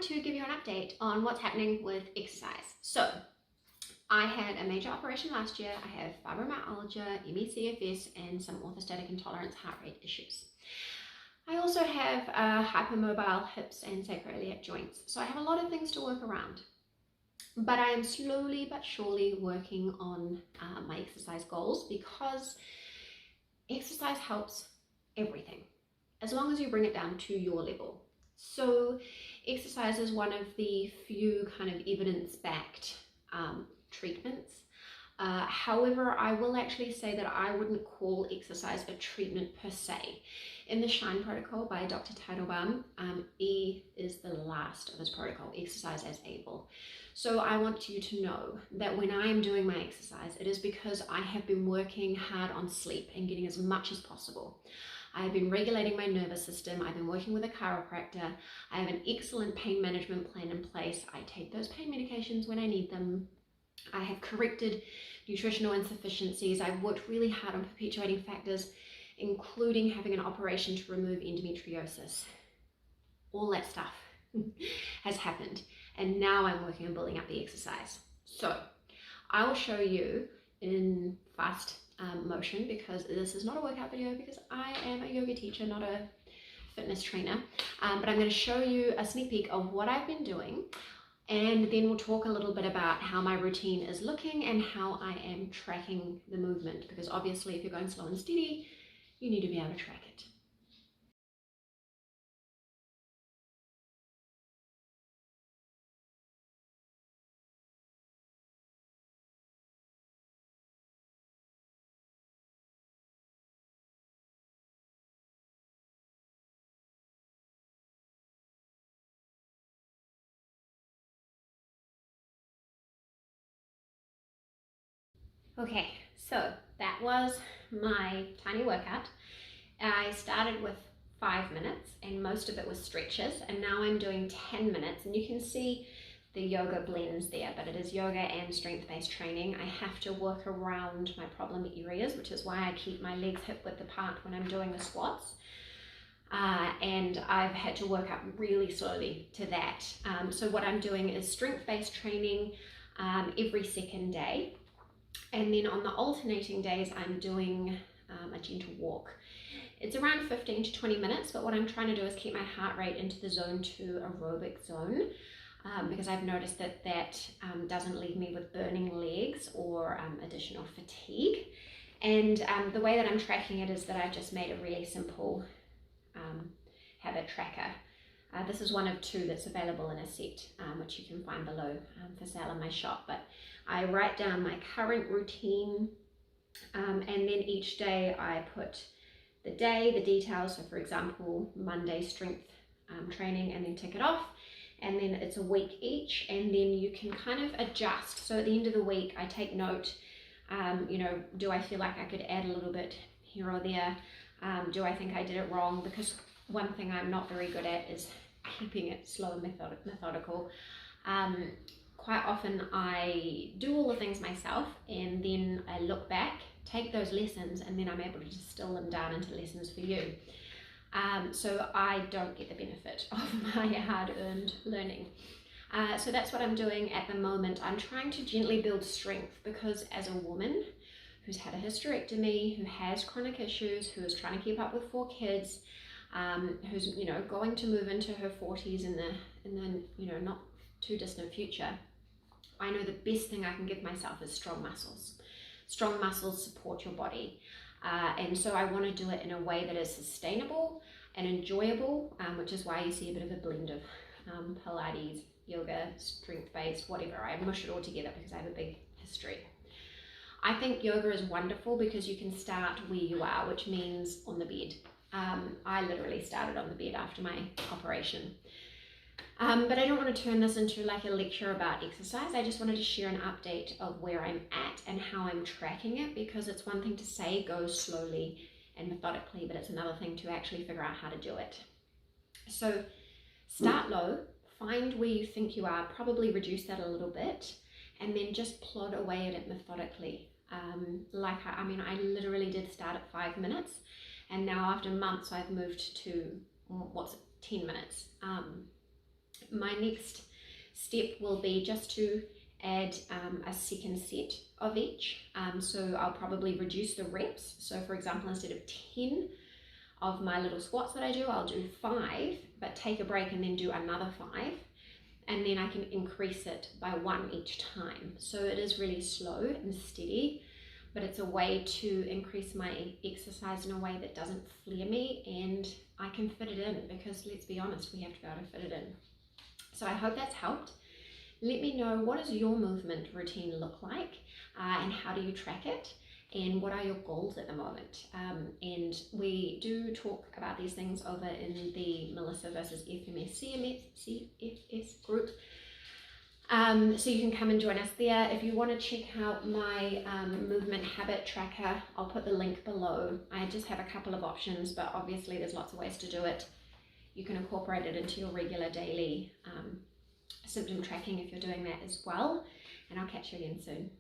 wanted to give you an update on what's happening with exercise. So I had a major operation last year. I have fibromyalgia, ME/CFS, and some orthostatic intolerance heart rate issues. I also have hypermobile hips and sacroiliac joints. So I have a lot of things to work around. But I am slowly but surely working on my exercise goals, because exercise helps everything, as long as you bring it down to your level. So exercise is one of the few kind of evidence-backed treatments. However, I will actually say that I wouldn't call exercise a treatment per se. In the SHINE protocol by Dr. Teitelbaum, E is the last of his protocol, exercise as able. So I want you to know that when I am doing my exercise, it is because I have been working hard on sleep and getting as much as possible. I have been regulating my nervous system. I've been working with a chiropractor. I have an excellent pain management plan in place. I take those pain medications when I need them. I have corrected nutritional insufficiencies. I've worked really hard on perpetuating factors, including having an operation to remove endometriosis. All that stuff has happened. And now I'm working on building up the exercise. So I will show you in fast motion, because this is not a workout video, because I am a yoga teacher, not a fitness trainer. But I'm going to show you a sneak peek of what I've been doing. And then we'll talk a little bit about how my routine is looking and how I am tracking the movement, because obviously if you're going slow and steady, you need to be able to track it. Okay, so that was my tiny workout. I started with 5 minutes and most of it was stretches, and now I'm doing 10 minutes, and you can see the yoga blends there, but it is yoga and strength-based training. I have to work around my problem areas, which is why I keep my legs hip width apart when I'm doing the squats. And I've had to work up really slowly to that. So what I'm doing is strength-based training every second day. And then on the alternating days, I'm doing a gentle walk. It's around 15 to 20 minutes, but what I'm trying to do is keep my heart rate into the zone 2 aerobic zone, because I've noticed that doesn't leave me with burning legs or additional fatigue. And the way that I'm tracking it is that I've just made a really simple habit tracker. This is one of 2 that's available in a set, which you can find below for sale in my shop. But I write down my current routine, and then each day I put the day, the details. So for example, Monday strength training, and then tick it off. And then it's a week each, and then you can kind of adjust. So at the end of the week, I take note, do I feel like I could add a little bit here or there? Do I think I did it wrong? Because one thing I'm not very good at is keeping it slow and methodical. Quite often I do all the things myself, and then I look back, take those lessons, and then I'm able to distill them down into lessons for you. So I don't get the benefit of my hard-earned learning. So that's what I'm doing at the moment. I'm trying to gently build strength, because as a woman who's had a hysterectomy, who has chronic issues, who is trying to keep up with 4 kids, who's going to move into her 40s in the not too distant future, I know the best thing I can give myself is strong muscles. Strong muscles support your body, and so I want to do it in a way that is sustainable and enjoyable, which is why you see a bit of a blend of Pilates, yoga, strength-based, whatever. I mush it all together because I have a big history. I think yoga is wonderful because you can start where you are, which means on the bed. I literally started on the bed after my operation. But I don't want to turn this into like a lecture about exercise. I just wanted to share an update of where I'm at and how I'm tracking it, because it's one thing to say go slowly and methodically, but it's another thing to actually figure out how to do it. So start low, find where you think you are, probably reduce that a little bit, and then just plod away at it methodically. I literally did start at 5 minutes, and now after months I've moved to 10 minutes. My next step will be just to add a second set of each. So I'll probably reduce the reps. So for example, instead of 10 of my little squats that I do, I'll do 5, but take a break and then do another 5. And then I can increase it by 1 each time. So it is really slow and steady, but it's a way to increase my exercise in a way that doesn't flare me, and I can fit it in, because let's be honest, we have to be able to fit it in. So I hope that's helped. Let me know, what does your movement routine look like, and how do you track it, and what are your goals at the moment? And we do talk about these things over in the Melissa versus FMS CFS group. So you can come and join us there. If you want to check out my movement habit tracker, I'll put the link below. I just have a couple of options, but obviously there's lots of ways to do it. You can incorporate it into your regular daily symptom tracking if you're doing that as well. And I'll catch you again soon.